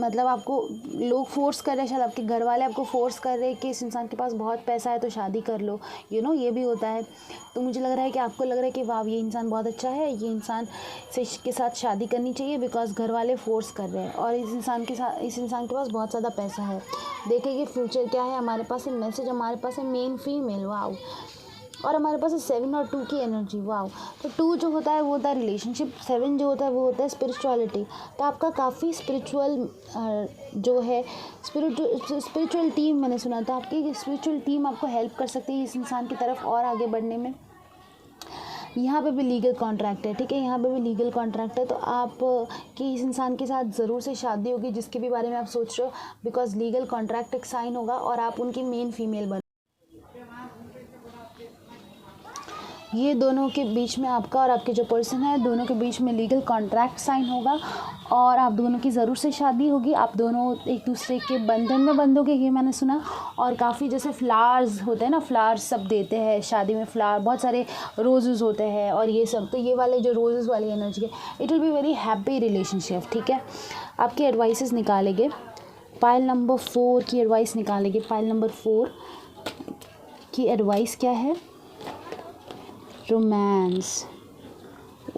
मतलब आपको लोग फोर्स कर रहे हैं, शायद आपके घर वाले आपको फोर्स कर रहे हैं कि इस इंसान के पास बहुत पैसा है तो शादी कर लो, ये भी होता है। तो मुझे लग रहा है कि आपको लग रहा है कि वाह ये इंसान बहुत अच्छा है, ये इंसान से के साथ शादी करनी चाहिए, बिकॉज घर वाले फोर्स कर रहे हैं। और इस इंसान के पास बहुत ज़्यादा पैसा है। देखिए कि फ्यूचर क्या है। हमारे पास है मैसेज, हमारे पास है मेन फीमेल, वाह। और हमारे पास है 7 और 2 की एनर्जी, वाह। तो 2 जो होता है वो होता है रिलेशनशिप, 7 जो होता है वो होता है स्पिरिचुअलिटी। तो आपका काफ़ी स्पिरिचुअल जो है स्पिरिचुअल टीम मैंने सुना था, आपकी स्पिरिचुअल टीम आपको हेल्प कर सकती है इस इंसान की तरफ और आगे बढ़ने में। यहाँ पे भी लीगल कॉन्ट्रैक्ट है, ठीक है, यहाँ पे भी लीगल कॉन्ट्रैक्ट है। तो आप कि इस इंसान के साथ ज़रूर से शादी होगी जिसके भी बारे में आप सोच रहे हो, बिकॉज लीगल कॉन्ट्रैक्ट एक साइन होगा और आप उनकी मेन फीमेल बन। ये दोनों के बीच में, आपका और आपके जो पर्सन है, दोनों के बीच में लीगल कॉन्ट्रैक्ट साइन होगा और आप दोनों की ज़रूर से शादी होगी। आप दोनों एक दूसरे के बंधन में बंधोगे, ये मैंने सुना। और काफ़ी जैसे फ्लावर्स होते हैं ना, फ्लावर्स सब देते हैं शादी में, फ्लावर बहुत सारे रोजेज़ होते हैं और ये सब। तो ये वाले जो रोजेज़ वाली एनर्जी है, it will be very happy relationship, ठीक है। आपकी एडवाइसेस निकालेंगे, पाइल नंबर 4 की एडवाइस निकालेंगे। पाइल नंबर 4 की एडवाइस क्या है? Romance,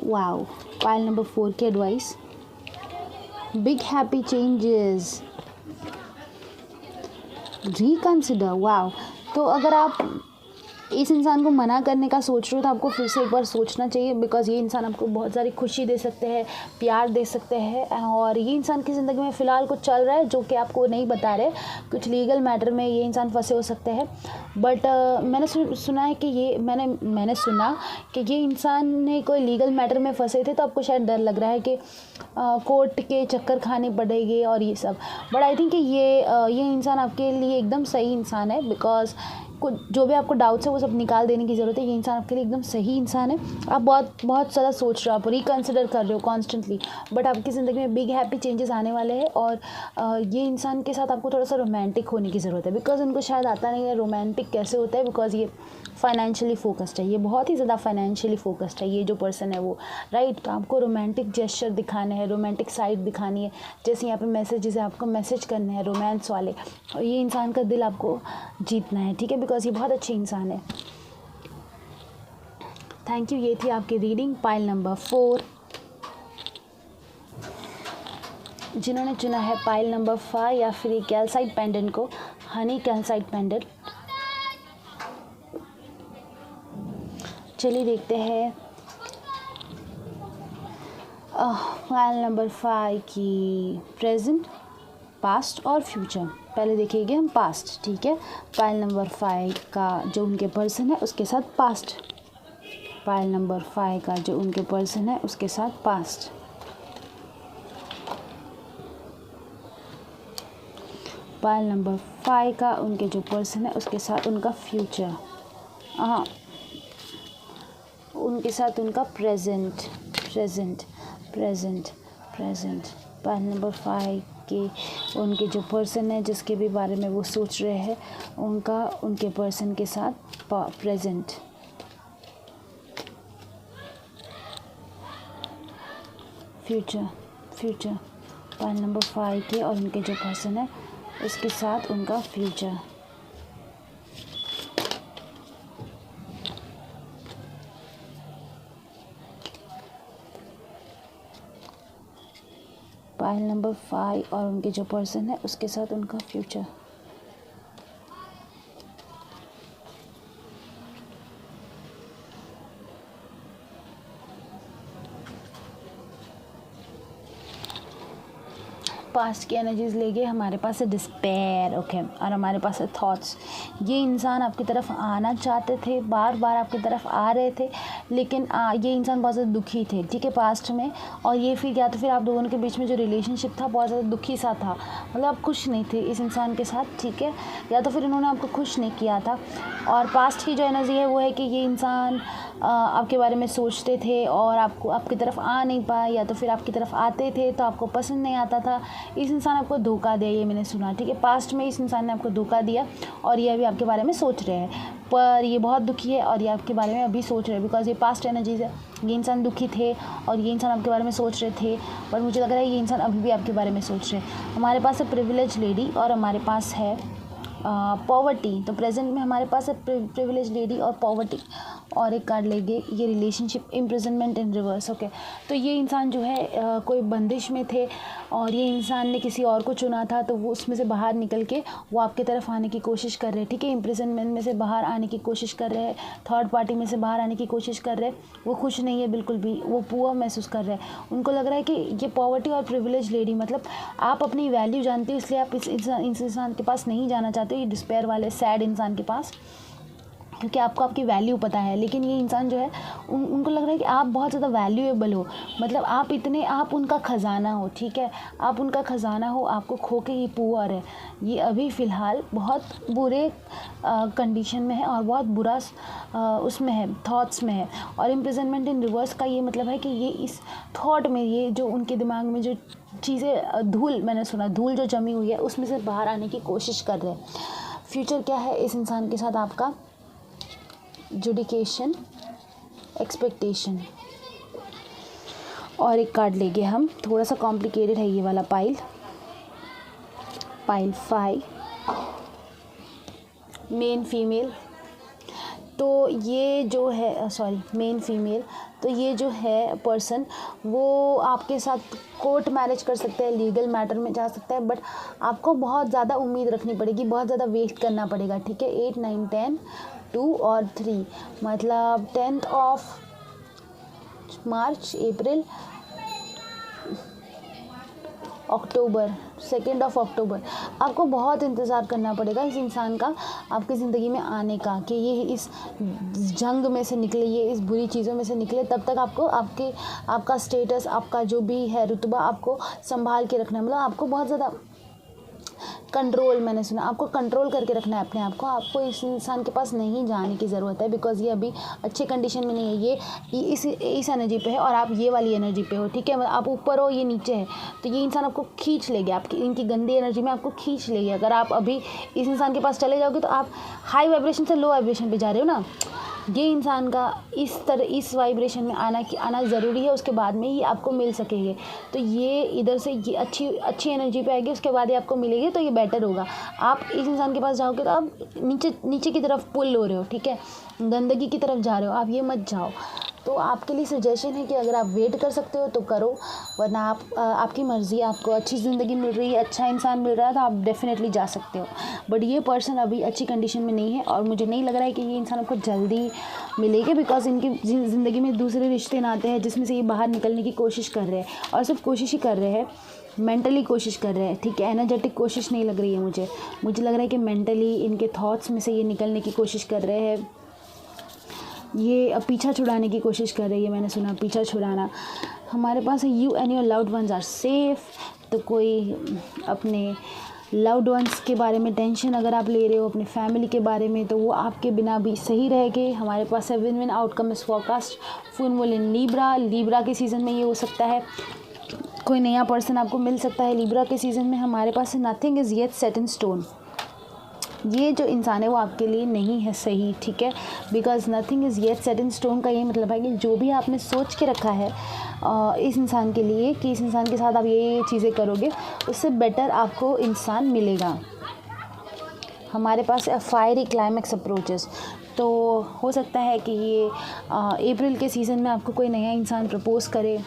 wow. पाइल नंबर 4 की advice, big happy changes, reconsider, wow. तो अगर आप इस इंसान को मना करने का सोच रहे हो तो आपको फिर से एक बार सोचना चाहिए, बिकॉज ये इंसान आपको बहुत सारी खुशी दे सकते हैं, प्यार दे सकते हैं। और ये इंसान की ज़िंदगी में फ़िलहाल कुछ चल रहा है जो कि आपको नहीं बता रहे, कुछ लीगल मैटर में ये इंसान फंसे हो सकते हैं। बट मैंने सुना है कि मैंने सुना कि ये इंसान ने कोई लीगल मैटर में फंसे थे, तो आपको शायद डर लग रहा है कि कोर्ट के चक्कर खाने पड़ेंगे और ये सब। बट आई थिंक कि ये इंसान आपके लिए एकदम सही इंसान है, बिकॉज कुछ जो भी आपको डाउट्स है वो सब निकाल देने की ज़रूरत है। ये इंसान आपके लिए एकदम सही इंसान है। आप बहुत ज़्यादा सोच रहे हो, आप रिकंसिडर कर रहे हो कॉन्स्टेंटली, बट आपकी ज़िंदगी में बिग हैप्पी चेंजेस आने वाले हैं। और ये इंसान के साथ आपको थोड़ा सा रोमांटिक होने की ज़रूरत है, बिकॉज उनको शायद आता नहीं है रोमांटिक कैसे होता है, बिकॉज ये फाइनेंशियली फोकस्ड है, ये बहुत ही ज़्यादा फाइनेंशियली फोकस्ड है ये जो पर्सन है वो, राइट। तो आपको रोमांटिक जेस्चर दिखाने हैं, रोमांटिक साइड दिखानी है, जैसे यहाँ पे मैसेजेस है, आपको मैसेज करने हैं रोमांस वाले, और ये इंसान का दिल आपको जीतना है, ठीक है, बिकॉज ये बहुत अच्छे इंसान है। Thank you. ये थी आपकी रीडिंग, पाइल नंबर 4। जिन्होंने चुना है पाइल नंबर 5 या फिर कैल्साइट पेंडेंट को, हनी कैल्साइट पेंडेंट, चलिए देखते हैं पाइल नंबर 5 की प्रेजेंट, पास्ट और फ्यूचर। पहले देखेंगे हम पास्ट, ठीक है। पाइल नंबर 5 का जो उनके पर्सन है उसके साथ पास्ट, पाइल नंबर 5 का जो उनके पर्सन है उसके साथ पास्ट, पाइल नंबर 5 का उनके जो पर्सन है उसके साथ उनका फ्यूचर, हाँ उनके साथ उनका प्रेजेंट, पाइल नंबर 5 के उनके जो पर्सन है जिसके भी बारे में वो सोच रहे हैं उनके पर्सन के साथ प्रेजेंट, फ्यूचर पाइल नंबर 5 के और उनके जो पर्सन है उसके साथ उनका फ्यूचर। पाइल नंबर 5 और उनके जो पर्सन है उसके साथ उनका फ्यूचर। पास्ट की एनर्जीज लेके हमारे पास है डिस्पेयर, ओके, और हमारे पास है थॉट्स। ये इंसान आपकी तरफ आना चाहते थे, बार बार आपकी तरफ आ रहे थे, लेकिन ये इंसान बहुत ज़्यादा दुखी थे, ठीक है, पास्ट में। और ये फिर या तो फिर आप दोनों के बीच में जो रिलेशनशिप था बहुत ज़्यादा दुखी सा था, मतलब आप खुश नहीं थे इस इंसान के साथ, ठीक है, या तो फिर इन्होंने आपको खुश नहीं किया था। और पास्ट की जो एनर्जी है वो है कि ये इंसान आपके बारे में सोचते थे और आपको आपकी तरफ आ नहीं पाए, या तो फिर आपकी तरफ आते थे तो आपको पसंद नहीं आता था। इस इंसान आपको धोखा दे, ये मैंने सुना, ठीक है। पास्ट में इस इंसान ने आपको धोखा दिया और ये अभी आपके बारे में सोच रहे हैं, पर ये बहुत दुखी है और ये आपके बारे में अभी सोच रहे हैं, बिकॉज ये पास्ट एनर्जीज है। ये इंसान दुखी थे और ये इंसान आपके बारे में सोच रहे थे, पर मुझे लग रहा है ये इंसान अभी भी आपके बारे में सोच रहे हैं। हमारे पास है प्रिविलेज लेडी और हमारे पास है पॉवर्टी। तो प्रेजेंट में हमारे पास है प्रिविलेज लेडी और पॉवर्टी, और एक कार्ड लेंगे ये रिलेशनशिप इम्प्रिजनमेंट इन रिवर्स। ओके, तो ये इंसान जो है कोई बंदिश में थे और ये इंसान ने किसी और को चुना था, तो वो उसमें से बाहर निकल के वो आपके तरफ आने की कोशिश कर रहे हैं, ठीक है। इम्प्रिजनमेंट में से बाहर आने की कोशिश कर रहे हैं, थर्ड पार्टी में से बाहर आने की कोशिश कर रहे हैं। वो खुश नहीं है बिल्कुल भी, वो पुअर महसूस कर रहे हैं। उनको लग रहा है कि ये पॉवर्टी और प्रिविलेज लेडी, मतलब आप अपनी वैल्यू जानते हो, इसलिए आप इस इंसान के पास नहीं जाना चाहते हो, ये डिस्पेयर वाले सैड इंसान के पास, क्योंकि आपको आपकी वैल्यू पता है। लेकिन ये इंसान जो है उनको लग रहा है कि आप बहुत ज़्यादा वैल्यूएबल हो, मतलब आप उनका ख़जाना हो, ठीक है। आप उनका ख़जाना हो, आपको खो के ये पुअर है। ये अभी फ़िलहाल बहुत बुरे कंडीशन में है और बहुत बुरा उसमें है, थॉट्स में है। और इम्प्रिजनमेंट इन रिवर्स का ये मतलब है कि ये इस थॉट में, ये जो उनके दिमाग में जो चीज़ें धूल, मैंने सुना धूल जो जमी हुई है उसमें से बाहर आने की कोशिश कर रहे हैं। फ्यूचर क्या है इस इंसान के साथ आपका? जुडिकेशन, एक्सपेक्टेशन। और एक कार्ड लेंगे हम, थोड़ा सा कॉम्प्लिकेटेड है ये वाला पाइल 5, मेन फीमेल। तो ये जो है मेन फीमेल, तो ये जो है पर्सन वो आपके साथ कोर्ट मैरिज कर सकते हैं, लीगल मैटर में जा सकता है, बट आपको बहुत ज़्यादा उम्मीद रखनी पड़ेगी, बहुत ज़्यादा वेट करना पड़ेगा, ठीक है। 8, 9, 10, 2 और 3, मतलब 10th ऑफ मार्च, अप्रैल, अक्टूबर, 2 अक्टूबर, आपको बहुत इंतज़ार करना पड़ेगा इस इंसान का आपकी ज़िंदगी में आने का, कि ये इस जंग में से निकले, ये इस बुरी चीज़ों में से निकले। तब तक आपको आपका स्टेटस, आपका जो भी है रुतबा, आपको संभाल के रखना है। मतलब आपको बहुत ज़्यादा कंट्रोल, मैंने सुना आपको कंट्रोल करके रखना है अपने आप को। आपको इस इंसान के पास नहीं जाने की ज़रूरत है, बिकॉज़ ये अभी अच्छे कंडीशन में नहीं है। ये इस एनर्जी पे है और आप ये वाली एनर्जी पे हो, ठीक है। आप ऊपर हो, ये नीचे है, तो ये इंसान आपको खींच लेगी, आपकी इनकी गंदी एनर्जी में आपको खींच लेगी। अगर आप अभी इस इंसान के पास चले जाओगे तो आप हाई वाइब्रेशन से लो वाइब्रेशन पे जा रहे हो ना। ये इंसान का इस वाइब्रेशन में आना ज़रूरी है, उसके बाद में ही आपको मिल सकेंगे। तो ये इधर से ये अच्छी एनर्जी पे आएगी, उसके बाद ही आपको मिलेगी, तो ये बेटर होगा। आप इस इंसान के पास जाओगे तो आप नीचे की तरफ पुल हो रहे हो, ठीक है, गंदगी की तरफ जा रहे हो, आप ये मत जाओ। तो आपके लिए सजेशन है कि अगर आप वेट कर सकते हो तो करो, वरना आपकी मर्ज़ी, आपको अच्छी ज़िंदगी मिल रही है, अच्छा इंसान मिल रहा है, तो आप डेफिनेटली जा सकते हो। बट ये पर्सन अभी अच्छी कंडीशन में नहीं है और मुझे नहीं लग रहा है कि ये इंसान आपको जल्दी मिलेगी, बिकॉज इनकी ज़िंदगी में दूसरे रिश्ते नाते हैं जिसमें से ये बाहर निकलने की कोशिश कर रहे हैं, और सिर्फ कोशिश ही कर रहे हैं, मेंटली कोशिश कर रहे हैं, ठीक है। एनर्जेटिक कोशिश नहीं लग रही है मुझे लग रहा है कि मेंटली इनके थॉट्स में से ये निकलने की कोशिश कर रहे हैं। ये पीछा छुड़ाने की कोशिश कर रही है, मैंने सुना पीछा छुड़ाना। हमारे पास है you and your loved ones are safe. तो कोई अपने लव्ड वंस के बारे में टेंशन अगर आप ले रहे हो, अपने फैमिली के बारे में, तो वो आपके बिना भी सही रहेंगे। हमारे पास है विन विन आउटकम इस forecast, full moon in Libra के सीज़न में ये हो सकता है। कोई नया पर्सन आपको मिल सकता है लीब्रा के सीज़न में। हमारे पास है nothing is yet set in stone. ये जो इंसान है वो आपके लिए नहीं है सही, ठीक है, because nothing is yet set in stone का ये मतलब है कि जो भी आपने सोच के रखा है इस इंसान के लिए, कि इस इंसान के साथ आप ये चीज़ें करोगे, उससे बेटर आपको इंसान मिलेगा। हमारे पास फायरी क्लाइमैक्स अप्रोचेस। तो हो सकता है कि ये अप्रैल के सीज़न में आपको कोई नया इंसान प्रपोज़ करे।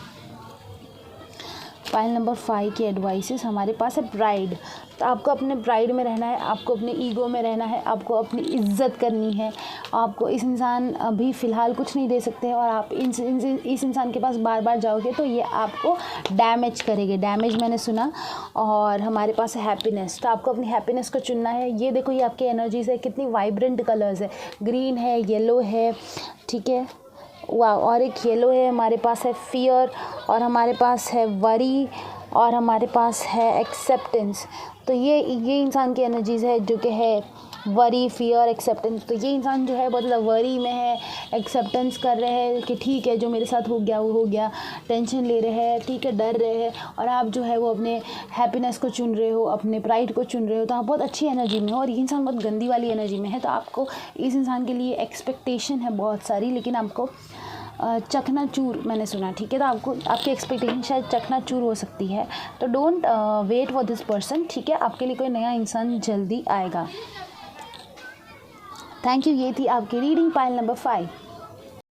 फाइल नंबर 5 की एडवाइसेस हमारे पास है प्राइड। तो आपको अपने प्राइड में रहना है, आपको अपने ईगो में रहना है, आपको अपनी इज्जत करनी है। आपको इस इंसान अभी फ़िलहाल कुछ नहीं दे सकते, और आप इस इंसान के पास बार बार जाओगे तो ये आपको डैमेज करेंगे, डैमेज मैंने सुना। और हमारे पास है हैप्पीनेस। तो आपको अपनी हैप्पीनेस को चुनना है। ये देखो, ये आपकी एनर्जीज है, कितनी वाइब्रेंट कलर्स है, ग्रीन है, येलो है, ठीक है, वाह। और एक येलो है, हमारे पास है फियर, और हमारे पास है वरी, और हमारे पास है एक्सेप्टेंस। तो ये इंसान की एनर्जीज़ है जो कि है वरी, फियर, एक्सेप्टेंस। तो ये इंसान जो है बहुत ज़्यादा वरी में है, एक्सेप्टेंस कर रहे हैं कि ठीक है जो मेरे साथ हो गया वो हो गया, टेंशन ले रहे हैं, ठीक है, डर रहे हैं, और आप जो है वो अपने हैप्पीनेस को चुन रहे हो, अपने प्राइड को चुन रहे हो, तो आप बहुत अच्छी एनर्जी में हो। और ये इंसान बहुत गंदी वाली एनर्जी में है, तो आपको इस इंसान के लिए एक्सपेक्टेशन है बहुत सारी, लेकिन आपको चकनाचूर मैंने सुना, ठीक है, तो आपको आपकी एक्सपेक्टेशन शायद चकनाचूर हो सकती है। तो don't wait for this person, ठीक है, आपके लिए कोई नया इंसान जल्दी आएगा। Thank you. ये थी आपकी रीडिंग पाइल नंबर 5।